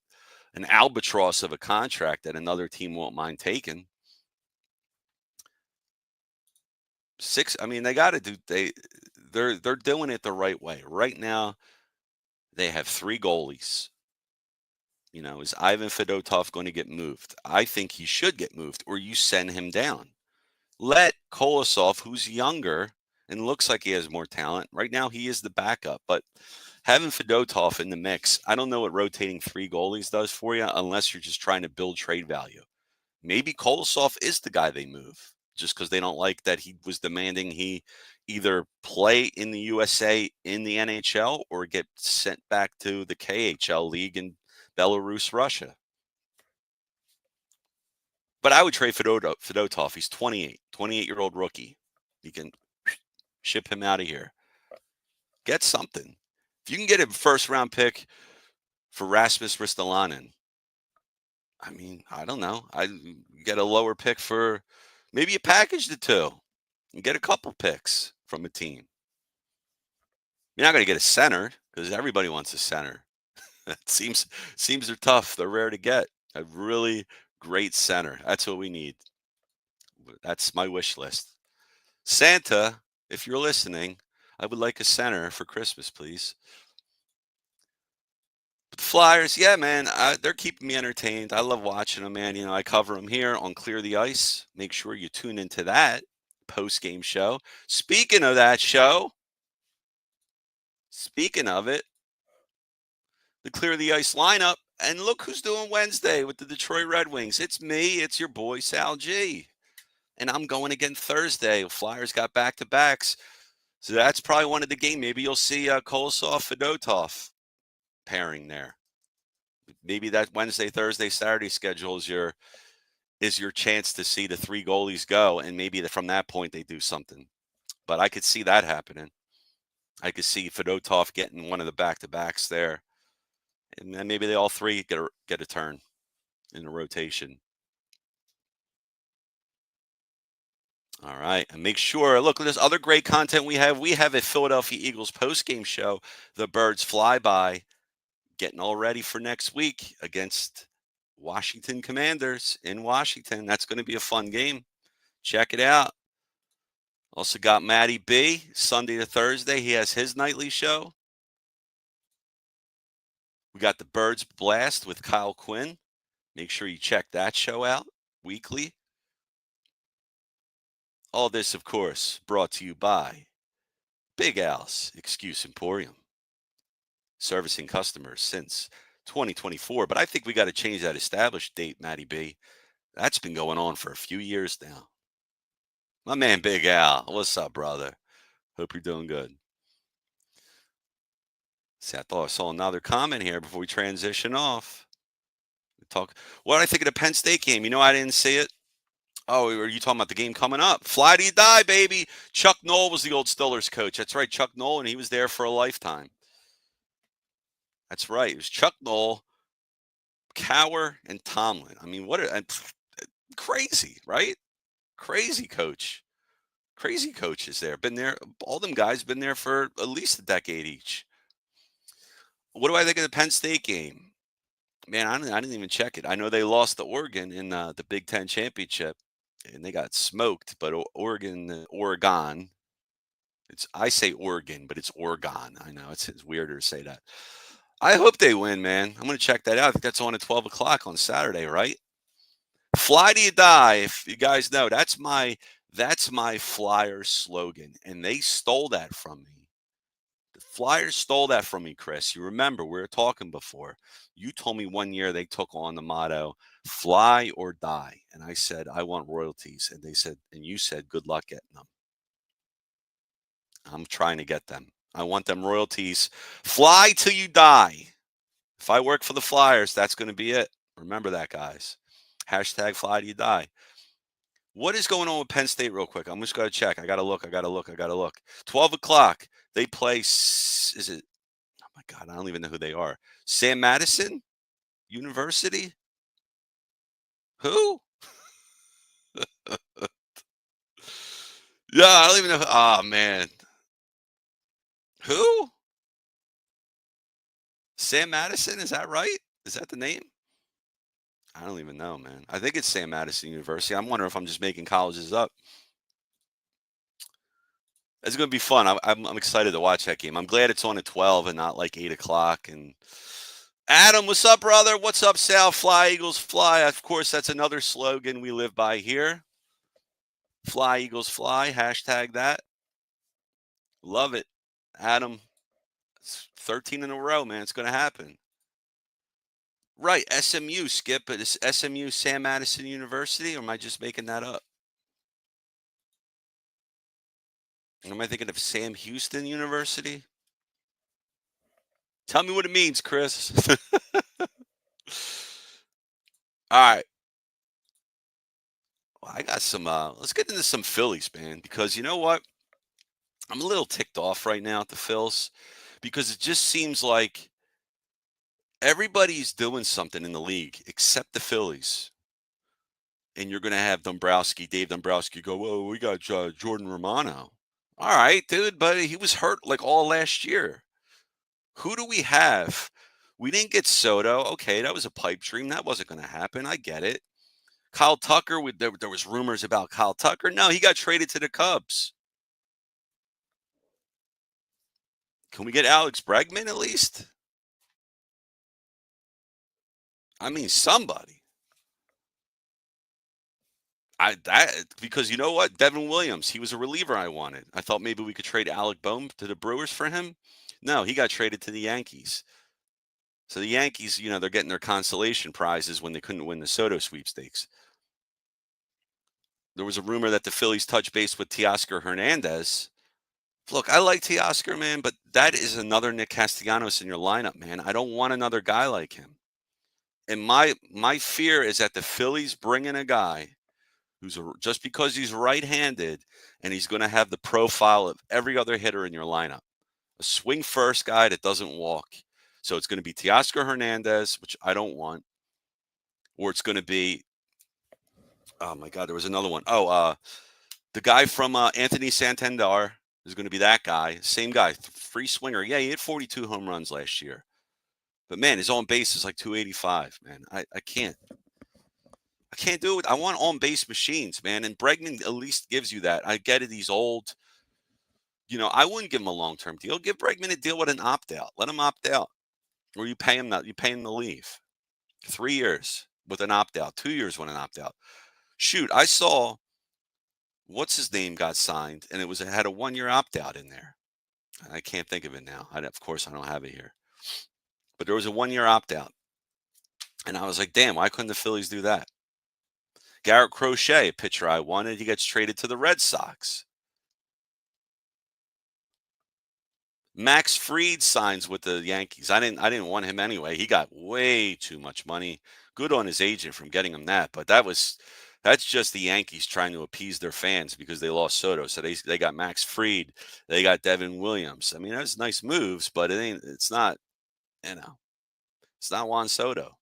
an albatross of a contract that another team won't mind taking. They got to do, they're doing it the right way. Right now, they have 3 goalies. Is Ivan Fedotov going to get moved? I think he should get moved, or you send him down. Let Kolosov, who's younger and looks like he has more talent. Right now, he is the backup, but having Fedotov in the mix, I don't know what rotating 3 goalies does for you unless you're just trying to build trade value. Maybe Kolosov is the guy they move just because they don't like that he was demanding he either play in the USA in the NHL or get sent back to the KHL league in Belarus, Russia. But I would trade Fedotov. He's 28-year-old rookie. You can ship him out of here. Get something. If you can get a first-round pick for Rasmus Ristolainen, I don't know. I get a lower pick for maybe you package the two and get a couple picks from a team. You're not going to get a center because everybody wants a center. It seems they're tough. They're rare to get. A really great center. That's what we need. That's my wish list. Santa, if you're listening, I would like a center for Christmas, please. But the Flyers, yeah, man, they're keeping me entertained. I love watching them, man. I cover them here on Clear the Ice. Make sure you tune into that post-game show. Speaking of that show, speaking of it, the Clear the Ice lineup, and look who's doing Wednesday with the Detroit Red Wings. It's me. It's your boy, SalG. And I'm going again Thursday. Flyers got back-to-backs. So that's probably one of the game. Maybe you'll see Kolosov, Fedotov pairing there. Maybe that Wednesday, Thursday, Saturday schedule is your is your chance to see the 3 goalies go, and maybe from that point they do something. But I could see that happening. I could see Fedotov getting one of the back-to-backs there, and then maybe they all 3 get a turn in the rotation. All right, and make sure, look, there's other great content we have. We have a Philadelphia Eagles post-game show, The Birds Flyby, getting all ready for next week against Washington Commanders in Washington. That's going to be a fun game. Check it out. Also got Matty B, Sunday to Thursday. He has his nightly show. We got the Birds Blast with Kyle Quinn. Make sure you check that show out weekly. All this, of course, brought to you by Big Al's Excuse Emporium, servicing customers since 2024. But I think we got to change that established date, Matty B. That's been going on for a few years now. My man, Big Al. What's up, brother? Hope you're doing good. See, I thought I saw another comment here before we transition off. What did I think of the Penn State game? You know, I didn't see it. Oh, are you talking about the game coming up? Fly to you die, baby. Chuck Noll was the old Steelers coach. That's right, Chuck Noll, and he was there for a lifetime. That's right. It was Chuck Noll, Cowher, and Tomlin. I mean, crazy, right? Crazy coach. Crazy coaches there. Been there. All them guys been there for at least a decade each. What do I think of the Penn State game? Man, I didn't even check it. I know they lost to Oregon in the Big Ten championship, and they got smoked. But Oregon. I say Oregon, but it's Oregon. I know it's weirder to say that. I hope they win, man. I'm going to check that out. I think that's on at 12 o'clock on Saturday, right? Fly to you die. If you guys know, that's my Flyers slogan, and they stole that from me. The Flyers stole that from me, Chris. You remember, we were talking before. You told me one year they took on the motto, fly or die. And I said, I want royalties. And you said, good luck getting them. I'm trying to get them. I want them royalties. Fly till you die. If I work for the Flyers, that's going to be it. Remember that, guys. Hashtag fly till you die. What is going on with Penn State real quick? I'm just going to check. I got to look. 12 o'clock. They play, is it, oh my God, I don't even know who they are. Sam Madison University? Who? Yeah, I don't even know. Oh, man. Who? Sam Madison? Is that right? Is that the name? I don't even know, man. I think it's Sam Madison University. I'm wondering if I'm just making colleges up. It's going to be fun. I'm excited to watch that game. I'm glad it's on at 12 and not like 8 o'clock. And Adam, what's up, brother? What's up, Sal? Fly, Eagles, fly. Of course, that's another slogan we live by here. Fly, Eagles, fly. Hashtag that. Love it. Adam, it's 13 in a row, man. It's going to happen. Right. SMU, Skip. But is SMU Sam Madison University, or am I just making that up? Am I thinking of Sam Houston University? Tell me what it means, Chris. All right. Well, I got some, let's get into some Phillies, man, because you know what? I'm a little ticked off right now at the Phils because it just seems like everybody's doing something in the league except the Phillies. And you're going to have Dave Dombrowski go, "Whoa, we got Jordan Romano." All right, dude, but he was hurt like all last year. Who do we have? We didn't get Soto. Okay, that was a pipe dream. That wasn't going to happen. I get it. Kyle Tucker, there was rumors about Kyle Tucker. No, he got traded to the Cubs. Can we get Alex Bregman at least? I mean, somebody. Because you know what? Devin Williams, he was a reliever I wanted. I thought maybe we could trade Alec Bohm to the Brewers for him. No, he got traded to the Yankees. So the Yankees, they're getting their consolation prizes when they couldn't win the Soto sweepstakes. There was a rumor that the Phillies touched base with Teoscar Hernandez. Look, I like Teoscar, man, but that is another Nick Castellanos in your lineup, man. I don't want another guy like him. And my fear is that the Phillies bring in a guy just because he's right-handed and he's going to have the profile of every other hitter in your lineup. A swing first guy that doesn't walk. So it's going to be Teoscar Hernandez, which I don't want, or it's going to be, oh my God, there was another one. The guy from Anthony Santander is going to be that guy. Same guy, free swinger. Yeah, he hit 42 home runs last year. But man, his on base is like 285. Man, I can't. I can't do it. I want on base machines, man. And Bregman at least gives you that. I get it. He's old. I wouldn't give him a long term deal. Give Bregman a deal with an opt out. Let him opt out. Or you pay him that. You pay him to leave. 3 years with an opt out. 2 years with an opt out. Shoot, I saw what's his name got signed, and it had a 1 year opt out in there. I can't think of it now. Of course, I don't have it here. But there was a 1 year opt out. And I was like, damn, why couldn't the Phillies do that? Garrett Crochet, a pitcher I wanted, he gets traded to the Red Sox. Max Fried signs with the Yankees. I didn't want him anyway. He got way too much money. Good on his agent from getting him that, but that's just the Yankees trying to appease their fans because they lost Soto. So they got Max Fried, they got Devin Williams. I mean, that's nice moves, but it's not, it's not Juan Soto.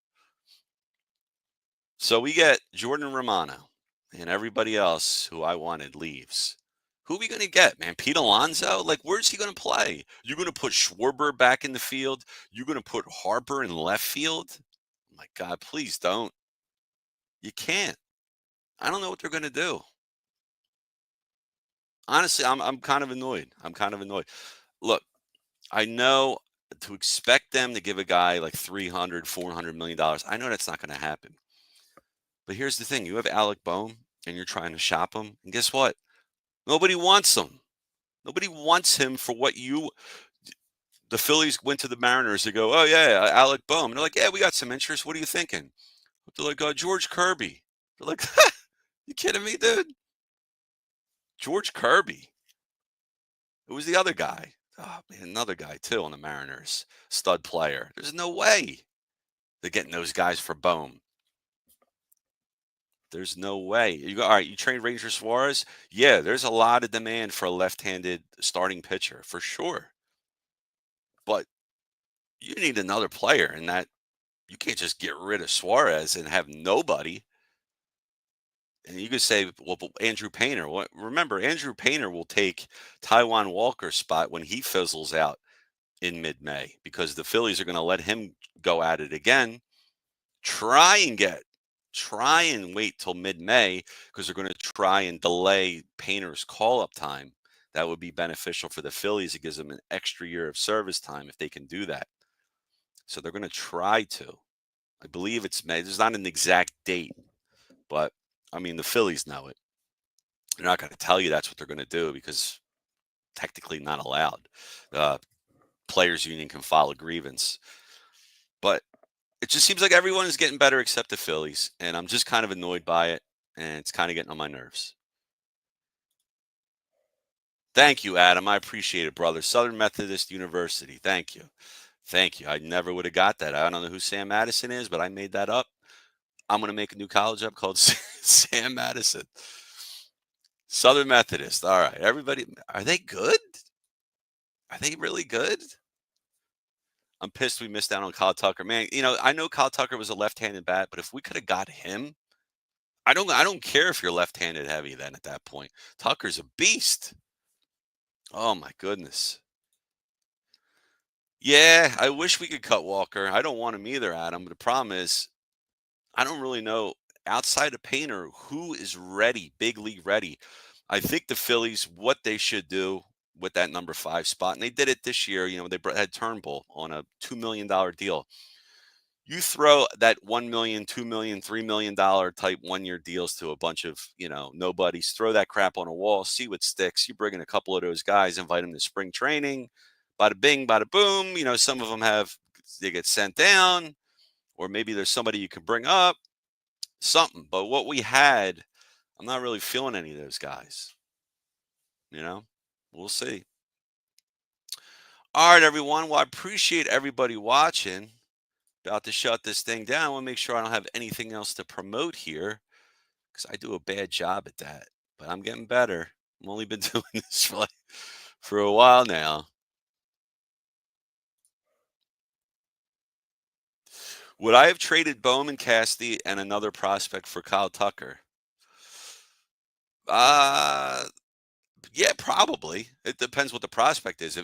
So we get Jordan Romano, and everybody else who I wanted leaves. Who are we going to get, man? Pete Alonso? Like, where's he going to play? You're going to put Schwarber back in the field? You're going to put Harper in left field? Oh my God, please don't. You can't. I don't know what they're going to do. Honestly, I'm kind of annoyed. I'm kind of annoyed. Look, I know to expect them to give a guy like $300, $400 million, I know that's not going to happen. But here's the thing. You have Alec Bohm, and you're trying to shop him. And guess what? Nobody wants him. Nobody wants him for what the Phillies went to the Mariners. They go, oh, yeah, Alec Bohm. And they're like, yeah, we got some interest. What are you thinking? They're like, George Kirby. They're like, you kidding me, dude? George Kirby. Who was the other guy? Oh, man, another guy, too, on the Mariners. Stud player. There's no way they're getting those guys for Bohm. There's no way. You go, all right, you train Ranger Suarez? Yeah, there's a lot of demand for a left-handed starting pitcher, for sure. But you need another player, and that you can't just get rid of Suarez and have nobody. And you could say, well, but Andrew Painter. Remember, Andrew Painter will take Taijuan Walker's spot when he fizzles out in mid-May because the Phillies are going to let him go at it again. Try and wait till mid-May because they're going to try and delay Painter's call-up time. That would be beneficial for the Phillies. It gives them an extra year of service time if they can do that. So they're going to try to. I believe it's May. There's not an exact date, but I mean, the Phillies know it. They're not going to tell you that's what they're going to do because technically not allowed. Players union can file a grievance. But it just seems like everyone is getting better except the Phillies, and I'm just kind of annoyed by it, and it's kind of getting on my nerves. Thank you, Adam. I appreciate it, brother. Southern Methodist University. Thank you. Thank you. I never would have got that. I don't know who Sam Madison is, but I made that up. I'm going to make a new college up called Sam Madison. Southern Methodist. All right. Everybody, are they good? Are they really good? I'm pissed we missed out on Kyle Tucker. Man, I know Kyle Tucker was a left-handed bat, but if we could have got him, I don't care if you're left-handed heavy then at that point. Tucker's a beast. Oh my goodness. Yeah, I wish we could cut Walker. I don't want him either, Adam. But the problem is, I don't really know outside of Painter who is ready, big league ready. I think the Phillies, what they should do with that number 5 spot, and they did it this year. They had Turnbull on a $2 million deal. You throw that $1 million, $2 million, $3 million type 1 year deals to a bunch of nobodies. Throw that crap on a wall, see what sticks. You bring in a couple of those guys, invite them to spring training. Bada bing, bada boom. Some of them they get sent down, or maybe there's somebody you can bring up, something. But what we had, I'm not really feeling any of those guys. We'll see. All right, everyone. Well, I appreciate everybody watching. about to shut this thing down. I want to make sure I don't have anything else to promote here because I do a bad job at that. But I'm getting better. I've only been doing this for a while now. Would I have traded Bowman Cassidy and another prospect for Kyle Tucker? Yeah, probably. It depends what the prospect is.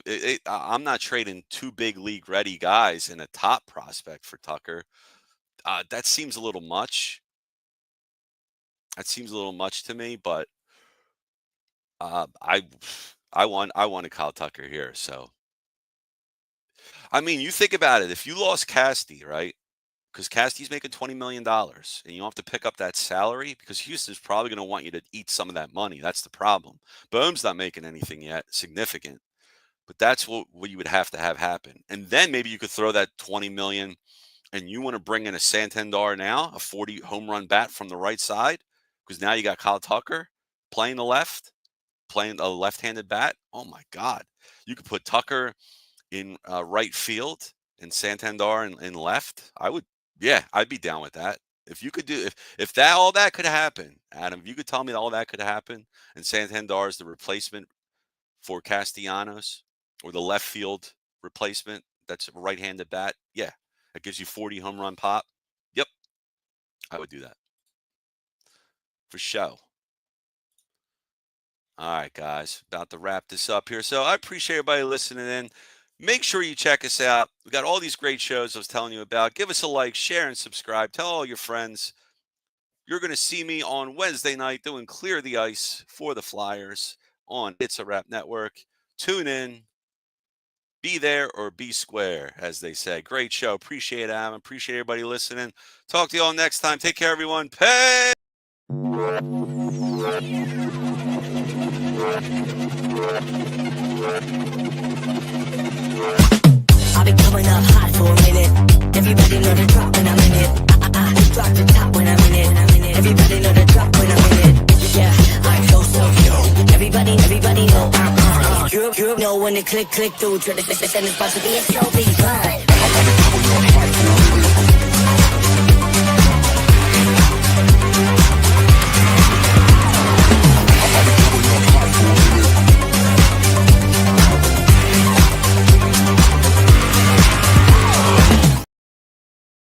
I'm not trading two big league ready guys and a top prospect for Tucker. That seems a little much. That seems a little much to me, but I wanted Kyle Tucker here. So, I mean, you think about it. If you lost Cassidy, right? Because Cassidy's making $20 million and you don't have to pick up that salary because Houston's probably going to want you to eat some of that money. That's the problem. Boehm's not making anything yet significant, but that's what you would have to have happen. And then maybe you could throw that $20 million and you want to bring in a Santander now, a 40 home run bat from the right side, because now you got Kyle Tucker playing the left, playing a left-handed bat. Oh my God. You could put Tucker in right field and Santander in left. I'd be down with that. If you could do if that all that could happen, Adam, if you could tell me that all that could happen, and Santander is the replacement for Castellanos or the left field replacement, that's a right-handed bat. Yeah, that gives you 40 home run pop. Yep, I would do that for show. All right, guys, about to wrap this up here. So I appreciate everybody listening in. Make sure you check us out. We got all these great shows I was telling you about. Give us a like, share, and subscribe. Tell all your friends. You're going to see me on Wednesday night doing Clear the Ice for the Flyers on It's a Wrap Network. Tune in. Be there or be square, as they say. Great show. Appreciate it, Adam. Appreciate everybody listening. Talk to you all next time. Take care, everyone. Peace. I've been coming up hot for a minute. Everybody know the drop when I'm in it. I drop the top when I'm in it. Everybody know the drop when I'm in it. Yeah, I'm so. Everybody know I'm You know when the click through. Try to send this about to be a show, be fine.